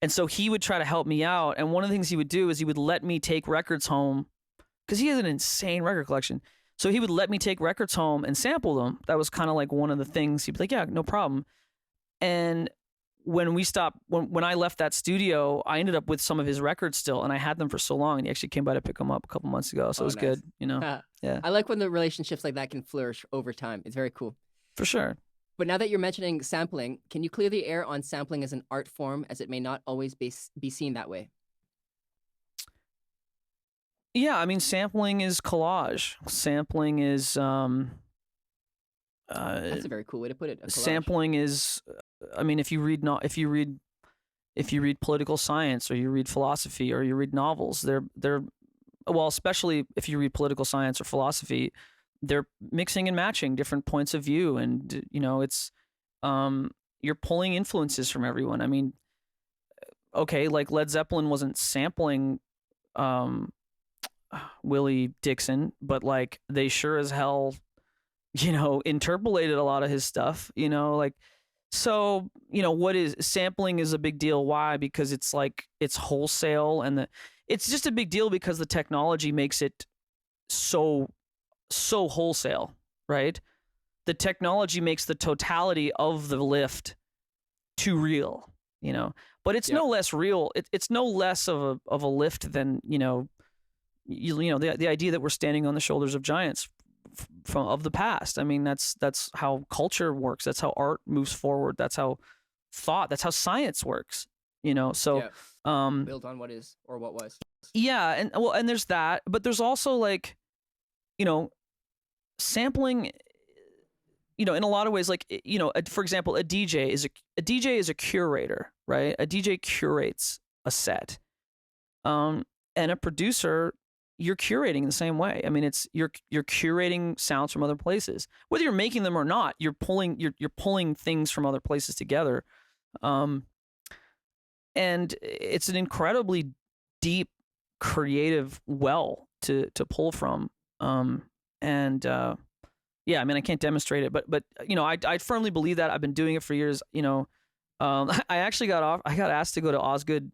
and so he would try to help me out. And one of the things he would do is he would let me take records home, because he has an insane record collection. So he would let me take records home and sample them. That was kind of like one of the things. He'd be like, yeah, no problem. And when I left that studio, I ended up with some of his records still, and I had them for so long, and he actually came by to pick them up a couple months ago. So it was nice. Good, Yeah. I like when the relationships like that can flourish over time. It's very cool. For sure. But now that you're mentioning sampling, can you clear the air on sampling as an art form, as it may not always be seen that way? Yeah, I mean, sampling is collage. Sampling is that's a very cool way to put it. Sampling is, I mean, if you read political science, or you read philosophy, or you read novels, they're well, especially if you read political science or philosophy, they're mixing and matching different points of view, and it's you're pulling influences from everyone. I mean, okay, like Led Zeppelin wasn't sampling Willie Dixon, but like they sure as hell interpolated a lot of his stuff, so, what is sampling is a big deal. Why? Because it's wholesale, and it's just a big deal because the technology makes it so wholesale, right? The technology makes the totality of the lift too real, but it's no less real. It's no less of a lift than, the idea that we're standing on the shoulders of giants of the past. I mean, that's how culture works. That's how art moves forward. That's how science works, so build on what is or what was. Yeah. And there's that, but there's also sampling, in a lot of ways, for example, a DJ is a curator, right? A DJ curates a set. And a producer, you're curating the same way. I mean, you're curating sounds from other places, whether you're making them or not. You're pulling things from other places together, and it's an incredibly deep creative well to pull from. Yeah, I mean, I can't demonstrate it, but I firmly believe that. I've been doing it for years. I actually got asked to go to Osgood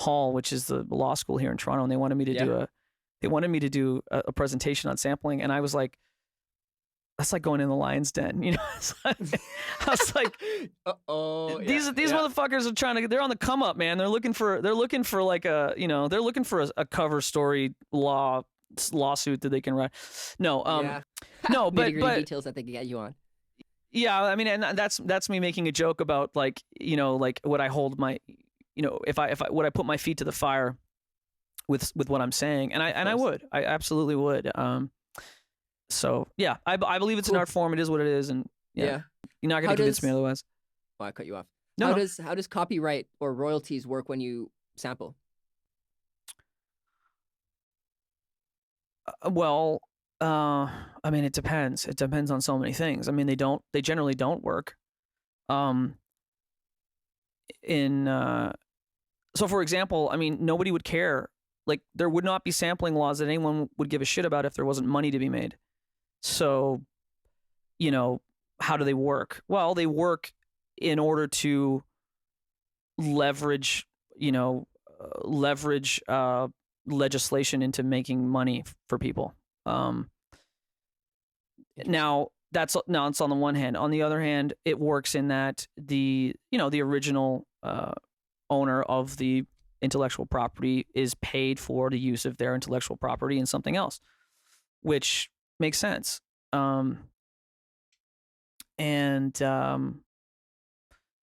Hall, which is the law school here in Toronto, and they wanted me to do a presentation on sampling, and I was like, that's like going in the lion's den, I was like, these motherfuckers are they're on the come up, man. They're looking for like a cover story lawsuit that they can write. No, no, but details that they can get you on. Yeah, I mean, and that's me making a joke about like, you know, like would I hold my, you know, if I would I put my feet to the fire with what I'm saying, and I absolutely would. So yeah, I believe it's an art form. It is what it is, and yeah. You're not gonna convince me otherwise. Oh, I cut you off. No, how does copyright or royalties work when you sample? Well, I mean, it depends. It depends on so many things. I mean, they generally don't work. So for example, I mean, nobody would care. Like, there would not be sampling laws that anyone would give a shit about if there wasn't money to be made. So, you know, how do they work? Well, they work in order to leverage, you know, legislation into making money for people. Now it's on the one hand. On the other hand, it works in that the original owner of the intellectual property is paid for the use of their intellectual property in something else, which makes sense. I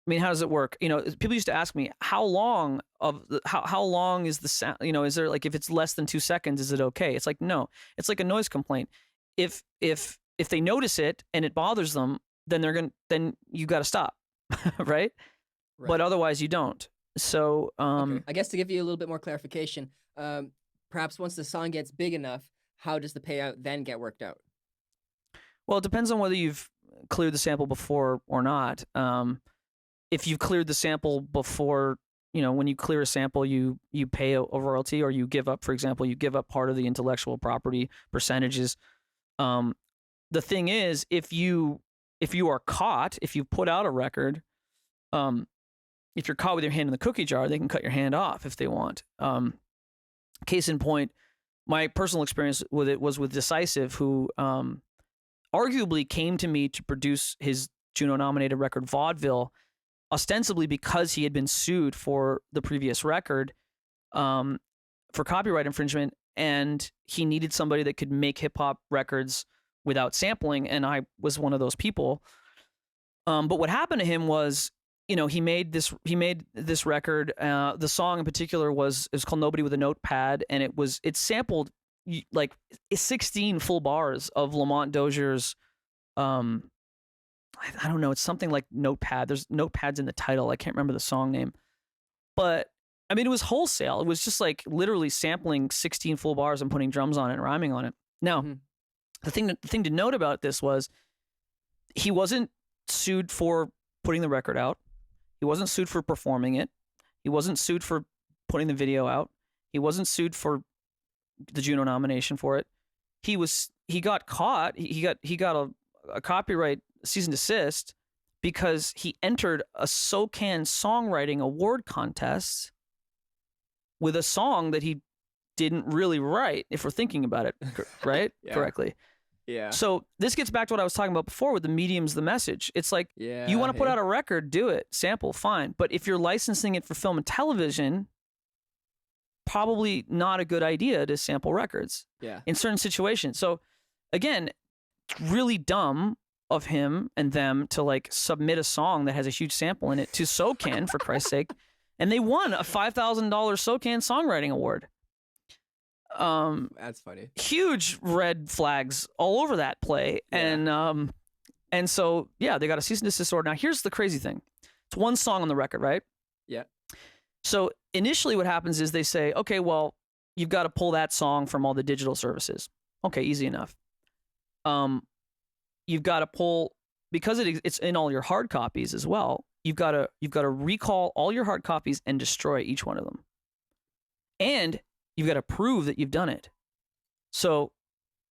mean, how does it work? You know, people used to ask me how long is the sound? You know, is there, like, if it's less than 2 seconds, is it okay? It's like, no. It's like a noise complaint. If they notice it and it bothers them, then you got to stop, right? But otherwise, you don't. So, okay. I guess to give you a little bit more clarification, perhaps once the song gets big enough, how does the payout then get worked out? Well, it depends on whether you've cleared the sample before or not. If you've cleared the sample before, you know, when you clear a sample, you pay a royalty, or you give up, for example, you give up part of the intellectual property percentages. The thing is, if you are caught, if you put out a record, if you're caught with your hand in the cookie jar, they can cut your hand off if they want. Case in point, my personal experience with it was with Decisive, who arguably came to me to produce his Juno-nominated record Vaudeville, ostensibly because he had been sued for the previous record for copyright infringement, and he needed somebody that could make hip-hop records without sampling, and I was one of those people. But what happened to him was, you know, he made this record. The song in particular was called Nobody with a Notepad, and it sampled like 16 full bars of Lamont Dozier's I don't know, it's something like Notepad. There's notepads in the title. I can't remember the song name. But I mean, it was wholesale. It was just like literally sampling 16 full bars and putting drums on it and rhyming on it. Now, the thing to note about this was he wasn't sued for putting the record out. He wasn't sued for performing it. He wasn't sued for putting the video out. He wasn't sued for the Juno nomination for it. He got caught. He got a copyright cease and desist because he entered a SOCAN songwriting award contest with a song that he didn't really write, if we're thinking about it right correctly. Yeah. So this gets back to what I was talking about before with the medium's the message. It's like, you want to put out a record, do it, sample, fine. But if you're licensing it for film and television, probably not a good idea to sample records in certain situations. So again, it's really dumb of him and them to like submit a song that has a huge sample in it to SOCAN, for Christ's sake. And they won a $5,000 SOCAN songwriting award. That's funny. Huge red flags all over that play. And so, yeah, they got a cease and desist order. Now, here's the crazy thing. It's one song on the record, right? Yeah. So initially what happens is they say, okay, well, you've got to pull that song from all the digital services. Okay, easy enough. You've got to pull, because it's in all your hard copies as well, you've got to recall all your hard copies and destroy each one of them. And you've got to prove that you've done it. So,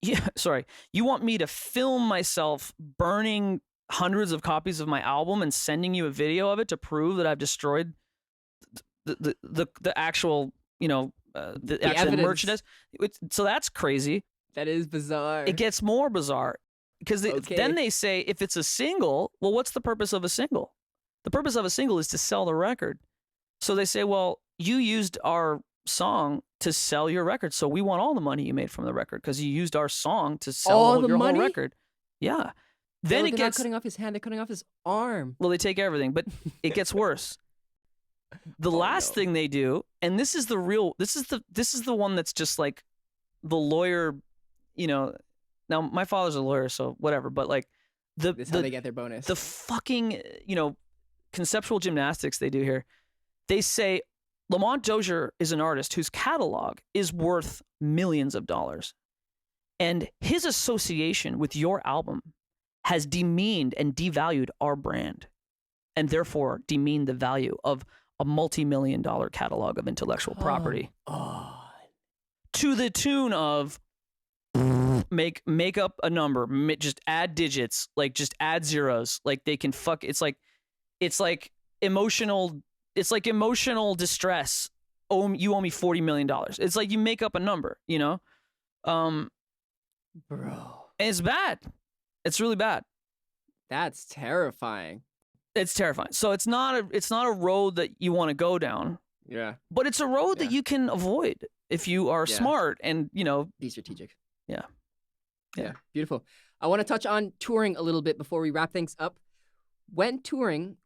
you want me to film myself burning hundreds of copies of my album and sending you a video of it to prove that I've destroyed the actual, the actual evidence. Merchandise? So that's crazy. That is bizarre. It gets more bizarre because then they say, if it's a single, well, what's the purpose of a single? The purpose of a single is to sell the record. So they say, well, you used our song to sell your record, so we want all the money you made from the record because you used our song to sell your whole record. Yeah. Then they're it not gets cutting off his hand; they're cutting off his arm. well, they take everything, but it gets worse. The last thing they do, and this is the one that's just like the lawyer, you know. Now my father's a lawyer, so whatever. But like This is how they get their bonus. the fucking conceptual gymnastics they do here. They say Lamont Dozier is an artist whose catalog is worth millions of dollars, and his association with your album has demeaned and devalued our brand, and therefore demeaned the value of a multi-million-dollar catalog of intellectual property. To the tune of make up a number, just add digits, like just add zeros, like they can fuck. It's like emotional distress. Oh, you owe me $40 million. It's like you make up a number, Bro, and it's bad. It's really bad. that's terrifying. It's terrifying. So it's not a road that you want to go down, Yeah, but it's a road that you can avoid if you are smart and be strategic. Yeah. Beautiful. I want to touch on touring a little bit before we wrap things up. When touring,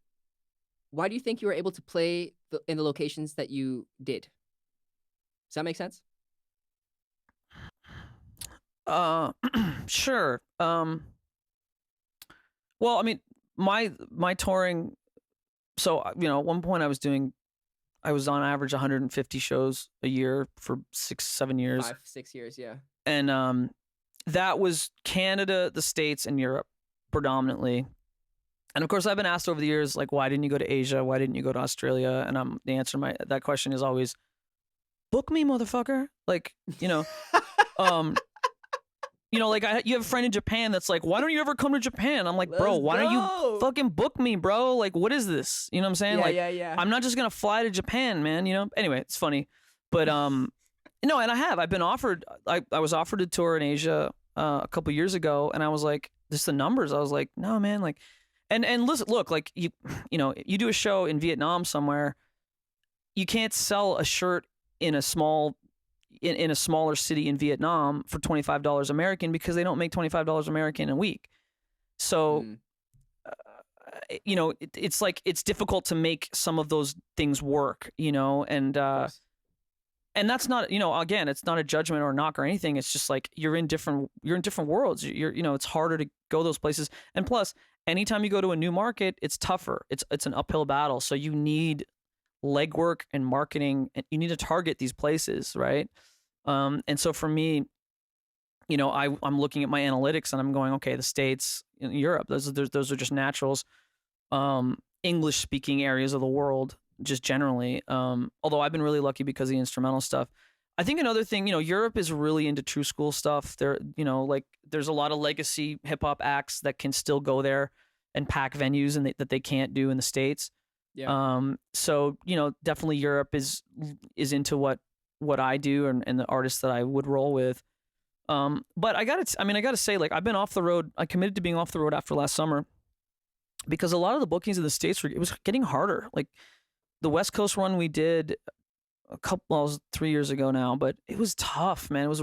why do you think you were able to play in the locations that you did? Does that make sense? Sure. Well, I mean, my touring. So at one point I was on average 150 shows a year for 6-7 years. 5-6 years, yeah. And that was Canada, the States, and Europe predominantly. And of course, I've been asked over the years, like, why didn't you go to Asia? Why didn't you go to Australia? And the answer to that question is always, book me, motherfucker. Like, like you have a friend in Japan that's like, why don't you ever come to Japan? I'm like, bro, why don't you fucking book me, bro? Like, what is this? You know what I'm saying? Yeah. I'm not just gonna fly to Japan, man. Anyway, it's funny, but and I've been offered. I was offered a tour in Asia a couple years ago, and I was like, just the numbers. I was like, no, man, like, and listen, look, like you do a show in Vietnam somewhere, you can't sell a shirt in a smaller city in Vietnam for $25 American because they don't make $25 American a week. So, it's like it's difficult to make some of those things work, and that's not, again, it's not a judgment or a knock or anything. It's just like you're in different worlds. It's harder to go those places. And plus, anytime you go to a new market, it's tougher. It's an uphill battle. So you need legwork and marketing, and you need to target these places, right? And so for me, I'm looking at my analytics and I'm going, okay, the States, Europe, those are just naturals. English speaking areas of the world, just generally. Although I've been really lucky because of the instrumental stuff. I think another thing, Europe is really into true school stuff. There, like there's a lot of legacy hip hop acts that can still go there and pack venues and that they can't do in the States. Yeah. So, definitely Europe is into what I do and the artists that I would roll with. But I gotta say, like, I've been off the road. I committed to being off the road after last summer because a lot of the bookings in the States it was getting harder. Like the West Coast run we did it was 3 years ago now, but it was tough, man. It was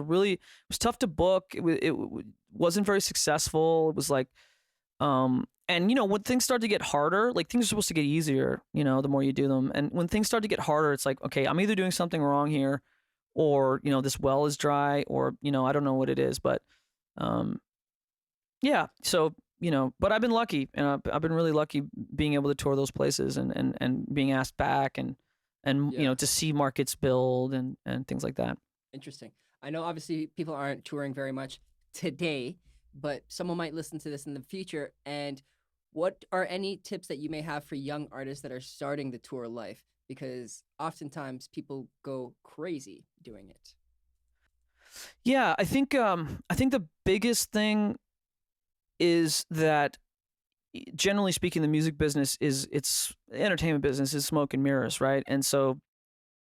tough to book. It wasn't very successful. It was like, and when things start to get harder, like things are supposed to get easier, the more you do them. And when things start to get harder, it's like, okay, I'm either doing something wrong here or, this well is dry or, I don't know what it is, but, yeah. So, but I've been lucky and I've been really lucky being able to tour those places and being asked back and to see markets build and things like that. Interesting. I know obviously people aren't touring very much today, but someone might listen to this in the future. And what are any tips that you may have for young artists that are starting the tour life? Because oftentimes people go crazy doing it. Yeah, I think the biggest thing is that, generally speaking, the music business it's entertainment business is smoke and mirrors, right? And so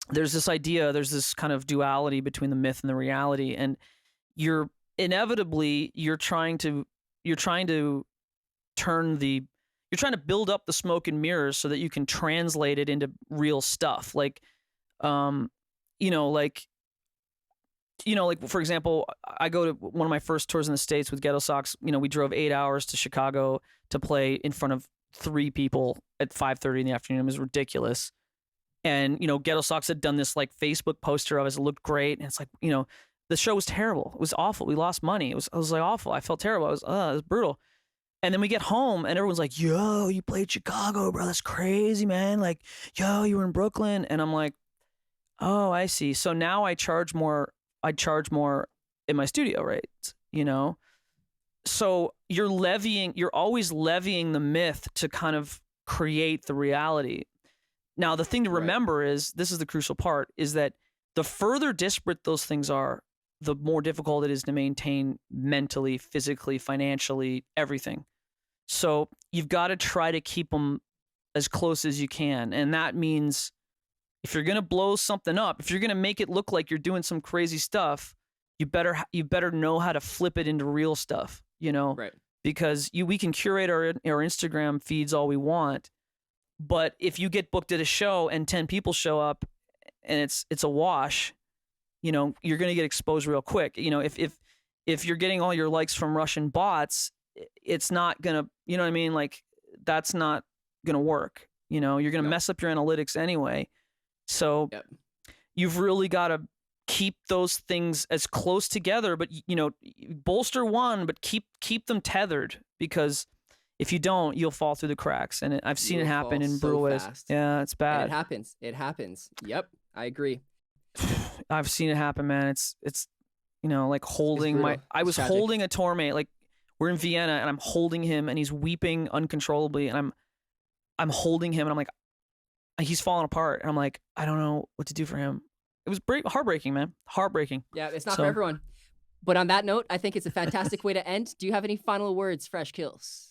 there's this kind of duality between the myth and the reality, and you're trying to build up the smoke and mirrors so that you can translate it into real stuff. Like, like you know, like for example, I go to one of my first tours in the States with Ghetto Socks. You know, we drove 8 hours to Chicago to play in front of 3 people at 5:30 in the afternoon. It was ridiculous. And, you know, Ghetto Socks had done this like Facebook poster of us. It looked great. And it's like, you know, the show was terrible. It was awful. We lost money. It was like awful. I felt terrible. It was brutal. And then we get home and everyone's like, yo, you played Chicago, bro. That's crazy, man. Like, yo, you were in Brooklyn. And I'm like, oh, I see. So now I charge more in my studio rates, you know? So you're always levying the myth to kind of create the reality. Now, the thing to remember is, this is the crucial part, is that the further disparate those things are, the more difficult it is to maintain mentally, physically, financially, everything. So you've got to try to keep them as close as you can. And that means if you're going to blow something up, if you're going to make it look like you're doing some crazy stuff, you better know how to flip it into real stuff, you know? Right. Because we can curate our Instagram feeds all we want, but if you get booked at a show and 10 people show up and it's a wash, you know, you're going to get exposed real quick. You know, if you're getting all your likes from Russian bots, it's not going to, you know what I mean? Like, that's not going to work. You know, you're going to mess up your analytics anyway. So you've really got to keep those things as close together, but, you know, bolster one, but keep them tethered, because if you don't, you'll fall through the cracks. And I've seen it happen in brutal ways. Yeah, it's bad. And it happens. Yep, I agree. I've seen it happen, man. It's you know, like holding I was holding a tour mate. Like, we're in Vienna and I'm holding him and he's weeping uncontrollably, and I'm holding him and I'm like, he's falling apart, and I'm like, I don't know what to do for him. It was heartbreaking, man. Heartbreaking. Yeah, it's not for everyone. But on that note, I think it's a fantastic way to end. Do you have any final words, Fresh Kils?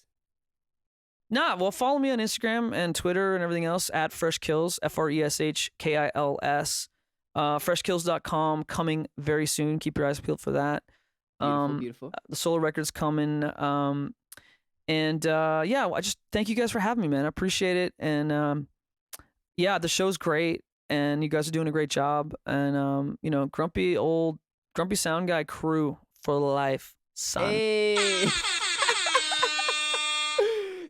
Nah, well, follow me on Instagram and Twitter and everything else at Fresh Kils, FreshKils. Freshkils.com, coming very soon. Keep your eyes peeled for that. Beautiful. The solo record's coming. Yeah, I just thank you guys for having me, man. I appreciate it. And yeah, the show's great, and you guys are doing a great job. And you know, grumpy sound guy crew for life, son. Hey.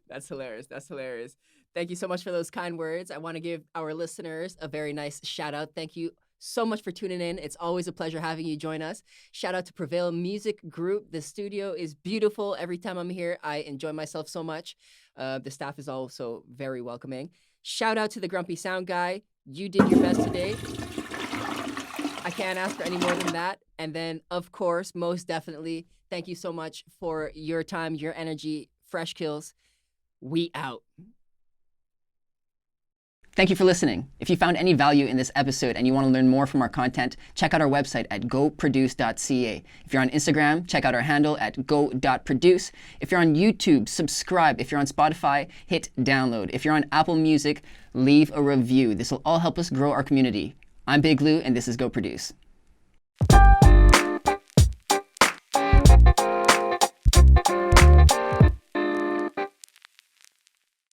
That's hilarious. That's hilarious. Thank you so much for those kind words. I want to give our listeners a very nice shout out. Thank you so much for tuning in. It's always a pleasure having you join us. Shout out to Prevail Music Group. The studio is beautiful. Every time I'm here, I enjoy myself so much. The staff is also very welcoming. Shout out to the Grumpy Sound Guy. You did your best today. I can't ask for any more than that. And then, of course, most definitely, thank you so much for your time, your energy. Fresh Kils, we out. Thank you for listening. If you found any value in this episode and you want to learn more from our content, check out our website at goproduce.ca. If you're on Instagram, check out our handle at go.produce. If you're on YouTube, subscribe. If you're on Spotify, hit download. If you're on Apple Music, leave a review. This will all help us grow our community. I'm Big Lou, and this is Go Produce.